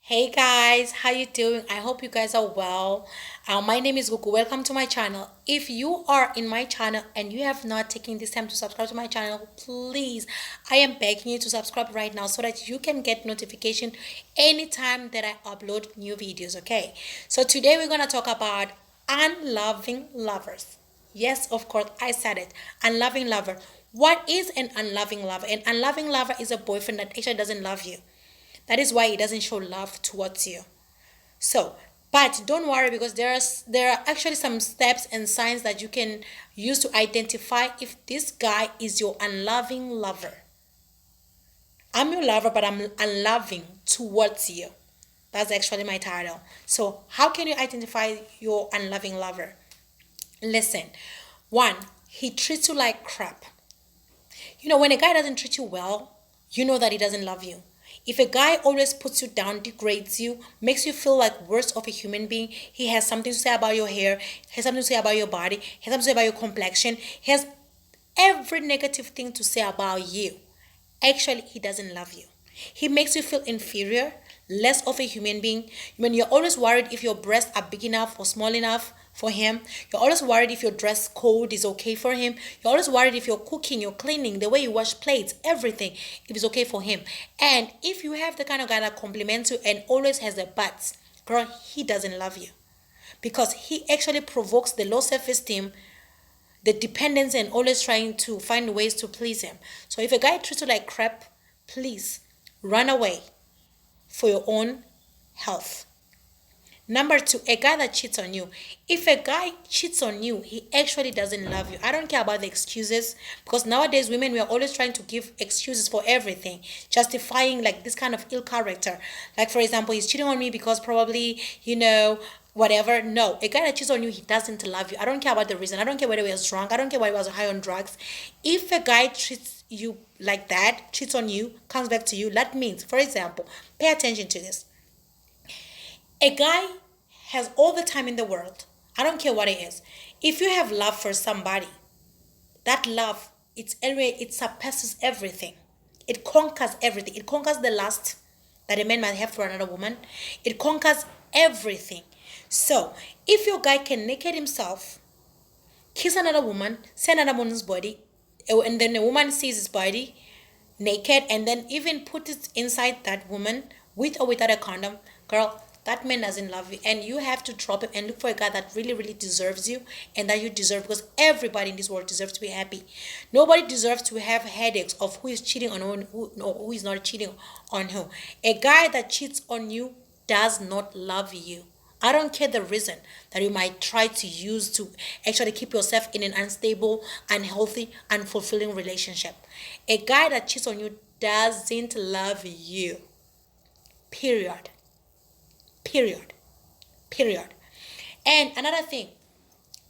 Hey guys, how you doing? I hope you guys are well. My name is Gugu. Welcome to my channel. If you are in my channel and you have not taken this time to subscribe to my channel, please, I am begging you to subscribe right now so that you can get notification anytime that I upload new videos. Okay, so today we're gonna talk about unloving lovers. Yes, of course, I said it. Unloving lover. What is an unloving lover? An unloving lover is a boyfriend that actually doesn't love you. That is why he doesn't show love towards you. So, but don't worry because there are actually some steps and signs that you can use to identify if this guy is your unloving lover. I'm your lover, but I'm unloving towards you. That's actually my title. So, how can you identify your unloving lover? Listen, one, he treats you like crap. When a guy doesn't treat you well, you know that he doesn't love you. If a guy always puts you down, degrades you, makes you feel like worse of a human being, he has something to say about your hair, he has something to say about your body, he has something to say about your complexion, he has every negative thing to say about you. Actually, he doesn't love you. He makes you feel inferior, less of a human being. When you're always worried if your breasts are big enough or small enough for him. You're always worried if your dress code is okay for him. You're always worried if you're cooking, you're cleaning, the way you wash plates, everything, if it's okay for him. And if you have the kind of guy that compliments you and always has a but, girl, he doesn't love you. Because he actually provokes the low self-esteem, the dependence, and always trying to find ways to please him. So if a guy treats you like crap, please run away for your own health. Number two, a guy that cheats on you. If a guy cheats on you, he actually doesn't love you. I don't care about the excuses because nowadays women, we are always trying to give excuses for everything, justifying like this kind of ill character. Like for example, he's cheating on me because probably, whatever. No, a guy that cheats on you, he doesn't love you. I don't care about the reason. I don't care whether he was drunk. I don't care whether he was high on drugs. If a guy treats you like that, cheats on you, comes back to you, that means, for example, pay attention to this. A guy has all the time in the world. I don't care what it is. If you have love for somebody, that love, it surpasses everything. It conquers everything. It conquers the lust that a man might have for another woman. It conquers everything. So, if your guy can naked himself, kiss another woman, see another woman's body, and then a woman sees his body naked, and then even put it inside that woman with or without a condom, girl, that man doesn't love you, and you have to drop him and look for a guy that really really deserves you and that you deserve, because everybody in this world deserves to be happy. Nobody deserves to have headaches of who is cheating on who, no, who is not cheating on who. A guy that cheats on you does not love you. I don't care the reason that you might try to use to actually keep yourself in an unstable, unhealthy, unfulfilling relationship. A guy that cheats on you doesn't love you. Period. Period. Period. And another thing,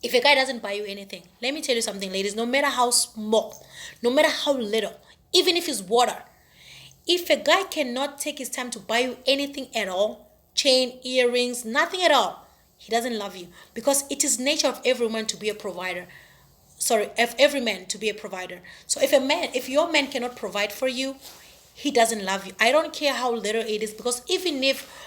if a guy doesn't buy you anything, let me tell you something, ladies, no matter how small, no matter how little, even if it's water, if a guy cannot take his time to buy you anything at all, chain, earrings, nothing at all, he doesn't love you, because it is nature of every woman to be a provider. Sorry, of every man to be a provider. So if your man cannot provide for you, he doesn't love you. I don't care how little it is, because even if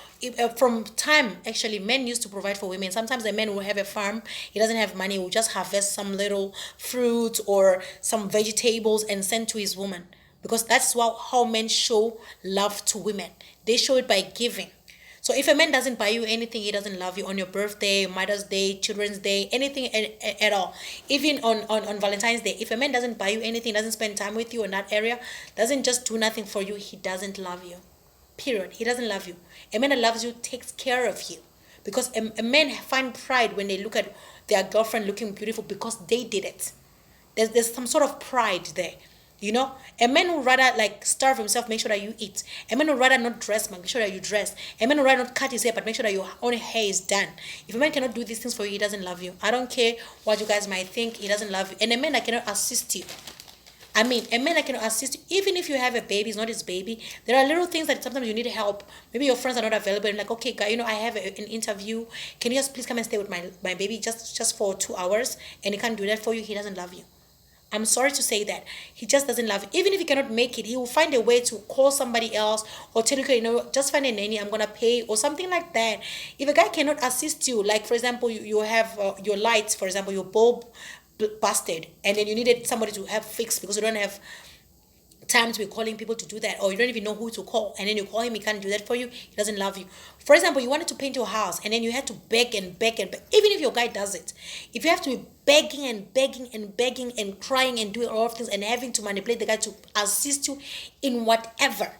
from time, actually, men used to provide for women. Sometimes a man will have a farm, he doesn't have money, he will just harvest some little fruit or some vegetables and send to his woman, because that's how men show love to women. They show it by giving. So if a man doesn't buy you anything, he doesn't love you on your birthday, Mother's Day, Children's Day, anything at all. Even on Valentine's Day, if a man doesn't buy you anything, doesn't spend time with you in that area, doesn't just do nothing for you, he doesn't love you. Period. He doesn't love you. A man that loves you takes care of you. Because a man find pride when they look at their girlfriend looking beautiful because they did it. There's some sort of pride there. A man would rather like starve himself, make sure that you eat. A man would rather not dress, but make sure that you dress. A man would rather not cut his hair, but make sure that your own hair is done. If a man cannot do these things for you, he doesn't love you. I don't care what you guys might think, he doesn't love you. And a man that cannot assist you, a man that can assist you, even if you have a baby, it's not his baby. There are little things that sometimes you need help. Maybe your friends are not available. And like, okay, guy, I have an interview. Can you just please come and stay with my baby just for 2 hours? And he can't do that for you. He doesn't love you. I'm sorry to say that. He just doesn't love you. Even if he cannot make it, he will find a way to call somebody else or tell you, okay, just find a nanny, I'm going to pay, or something like that. If a guy cannot assist you, like for example, you have your lights, for example, your bulb busted, and then you needed somebody to have fixed because you don't have time to be calling people to do that, or you don't even know who to call, and then you call him, he can't do that for you, he doesn't love you. For example, you wanted to paint your house and then you had to beg and beg and beg. Even if your guy does it, if you have to be begging and begging and begging and crying and doing all of things and having to manipulate the guy to assist you in whatever,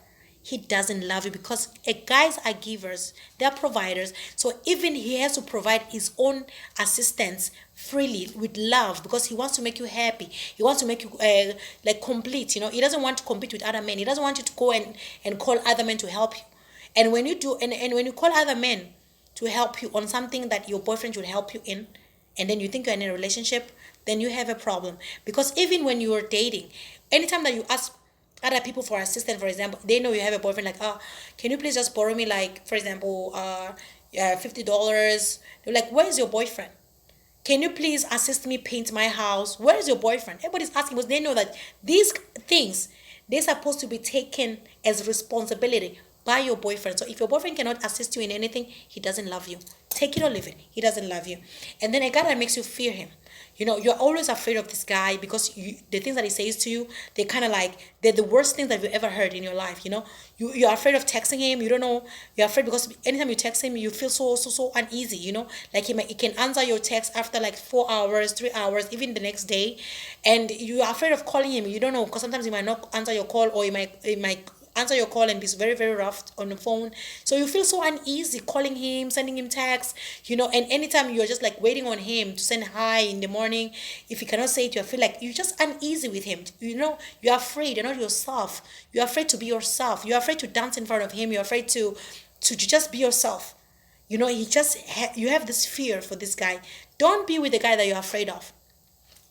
he doesn't love you, because guys are givers, they're providers. So even he has to provide his own assistance freely with love, because he wants to make you happy, he wants to make you like complete. He doesn't want to compete with other men, he doesn't want you to go and call other men to help you. And when you do, and when you call other men to help you on something that your boyfriend should help you in, and then you think you're in a relationship, then you have a problem. Because even when you're dating, anytime that you ask other people for assistance, for example, they know you have a boyfriend, like, can you please just borrow me, like, for example, $50? They're like, where is your boyfriend? Can you please assist me paint my house? Where is your boyfriend? Everybody's asking because they know that these things, they're supposed to be taken as responsibility by your boyfriend. So if your boyfriend cannot assist you in anything, he doesn't love you. Take it or leave it. He doesn't love you. And then a guy that makes you fear him. You're always afraid of this guy because the things that he says to you, they're kind of like, they're the worst things that you've ever heard in your life. You're afraid of texting him. You don't know. You're afraid because anytime you text him, you feel so uneasy. Like he can answer your text after like 4 hours, 3 hours, even the next day, and you're afraid of calling him. You don't know, because sometimes he might not answer your call, or he might answer your call and be very, very rough on the phone. So you feel so uneasy calling him, sending him texts, and anytime you're just like waiting on him to send hi in the morning, if he cannot say it, you feel like you're just uneasy with him. You're afraid, you're not yourself. You're afraid to be yourself. You're afraid to dance in front of him. You're afraid to just be yourself. You have this fear for this guy. Don't be with the guy that you're afraid of.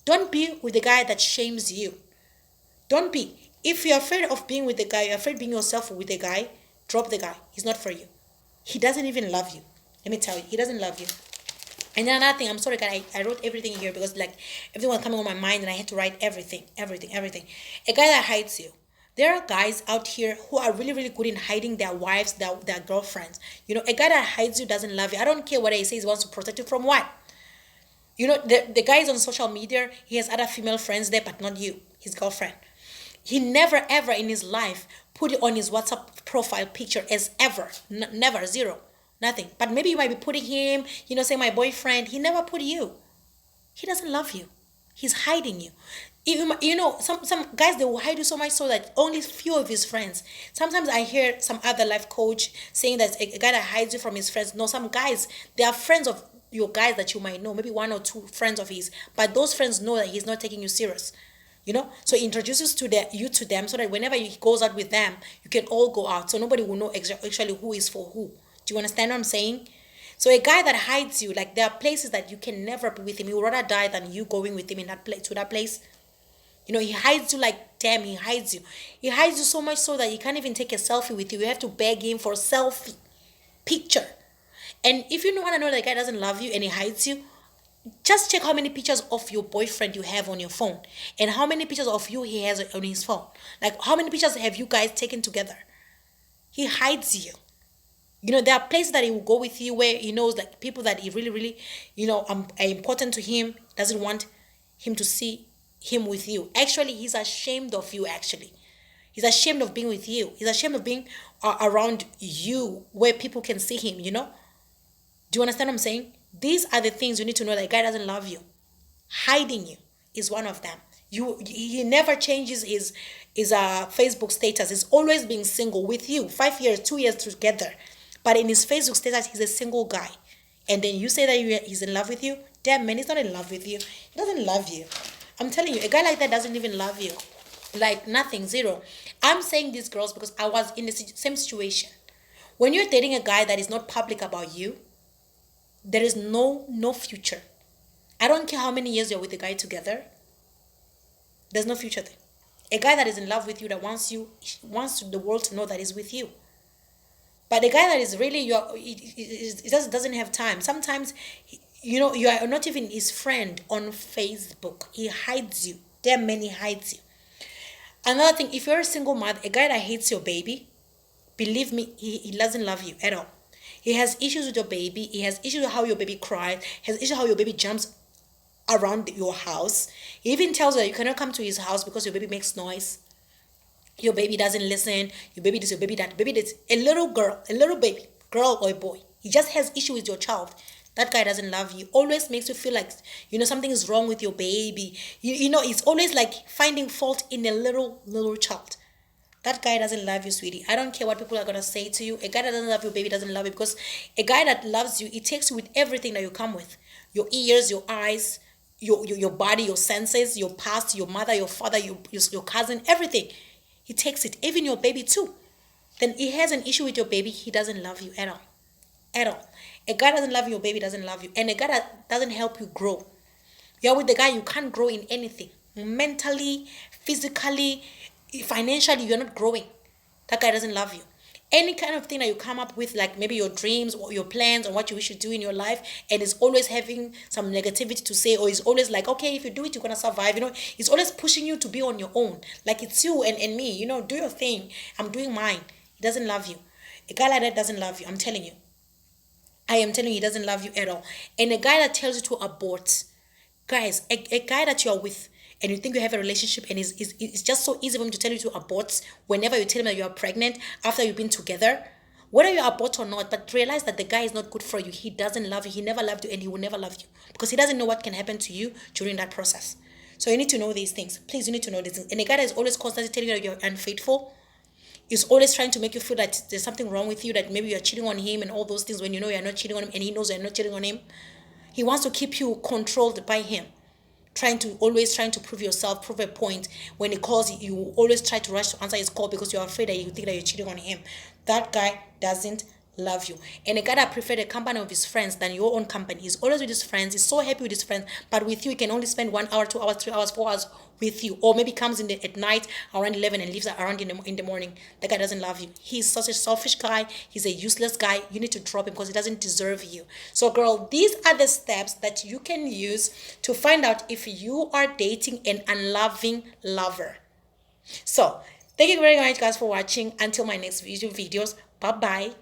Don't be with the guy that shames you. Don't be. If you're afraid of being with the guy, you're afraid being yourself with the guy, drop the guy. He's not for you. He doesn't even love you. Let me tell you, he doesn't love you. And then another thing, I'm sorry, guys, I wrote everything here because like everything was coming on my mind and I had to write everything. A guy that hides you. There are guys out here who are really, really good in hiding their wives, their girlfriends. A guy that hides you doesn't love you. I don't care what he says, he wants to protect you from what? The guy is on social media, he has other female friends there, but not you, his girlfriend. He never ever in his life put it on his WhatsApp profile picture as ever. Never, zero, nothing. But maybe you might be putting him, say my boyfriend. He never put you. He doesn't love you. He's hiding you. Some guys, they will hide you so much so that only few of his friends. Sometimes I hear some other life coach saying that a guy that hides you from his friends. No, some guys, they are friends of your guys that you might know, maybe one or two friends of his, but those friends know that he's not taking you serious. So he introduces you to them so that whenever he goes out with them, you can all go out, so nobody will know actually who is for who. Do you understand what I'm saying? So a guy that hides you, like there are places that you can never be with him. He would rather die than you going with him in that place, to that place. He hides you, like, damn, he hides you. He hides you so much so that he can't even take a selfie with you. You have to beg him for a selfie picture. And if you want to know that guy doesn't love you and he hides you, just check how many pictures of your boyfriend you have on your phone and how many pictures of you he has on his phone. Like, how many pictures have you guys taken together? He hides you. There are places that he will go with you where he knows, like, people that he really, really, are important to him, doesn't want him to see him with you. Actually, he's ashamed of you, actually. He's ashamed of being with you. He's ashamed of being around you where people can see him, Do you understand what I'm saying? These are the things you need to know, that a guy doesn't love you. Hiding you is one of them. He never changes his Facebook status. He's always being single with you. 5 years, 2 years together. But in his Facebook status, he's a single guy. And then you say that he's in love with you? Damn, man, he's not in love with you. He doesn't love you. I'm telling you, a guy like that doesn't even love you. Like, nothing, zero. I'm saying this, girls, because I was in the same situation. When you're dating a guy that is not public about you, there is no future. I don't care how many years you're with a guy together. There's no future there. A guy that is in love with you, that wants the world to know that he's with you. But a guy that is really he doesn't have time. Sometimes, you are not even his friend on Facebook. He hides you. Damn man, he hates you. Another thing, if you're a single mother, a guy that hates your baby, believe me, he doesn't love you at all. He has issues with your baby. He has issues with how your baby cries. He has issues how your baby jumps around your house. He even tells you that you cannot come to his house because your baby makes noise. Your baby doesn't listen. Your baby this, your baby that. Baby this. A little girl, a little baby, girl or a boy. He just has issue with your child. That guy doesn't love you. Always makes you feel like something is wrong with your baby. It's always like finding fault in a little child. That guy doesn't love you, sweetie. I don't care what people are gonna say to you. A guy that doesn't love your baby doesn't love you, because a guy that loves you, it takes you with everything that you come with. Your ears, your eyes, your body, your senses, your past, your mother, your father, your cousin, everything. He takes it, even your baby too. Then he has an issue with your baby, he doesn't love you at all. At all. A guy doesn't love your baby doesn't love you. And a guy that doesn't help you grow. You're with the guy, you can't grow in anything. Mentally, physically, financially, you're not growing. That guy doesn't love you. Any kind of thing that you come up with, like maybe your dreams or your plans or what you wish to do in your life, and is always having some negativity to say, or is always like, okay, if you do it, you're gonna survive. It's always pushing you to be on your own. Like it's you and me, do your thing. I'm doing mine. He doesn't love you. A guy like that doesn't love you. I'm telling you. I am telling you, he doesn't love you at all. And a guy that tells you to abort, guys, a guy that you're with and you think you have a relationship, and it's just so easy for him to tell you to abort whenever you tell him that you are pregnant after you've been together, whether you abort or not. But realize that the guy is not good for you. He doesn't love you. He never loved you, and he will never love you, because he doesn't know what can happen to you during that process. So you need to know these things. Please, you need to know these things. And a guy that is always constantly telling you that you're unfaithful, is always trying to make you feel that there's something wrong with you, that maybe you're cheating on him and all those things, when you know you're not cheating on him and he knows you're not cheating on him. He wants to keep you controlled by him, trying to prove yourself, prove a point. When he calls you always try to rush to answer his call because you're afraid that you think that you're cheating on him. That guy doesn't love you. And a guy that prefer the company of his friends than your own company. He's always with his friends. He's so happy with his friends, but with you he can only spend 1 hour, 2 hours, 3 hours, 4 hours with you, or maybe comes at night around 11 and leaves around in the morning. That guy doesn't love you. He's such a selfish guy. He's a useless guy. You need to drop him because he doesn't deserve you. So girl, these are the steps that you can use to find out if you are dating an unloving lover. So thank you very much, guys, for watching. Until my next videos, bye bye.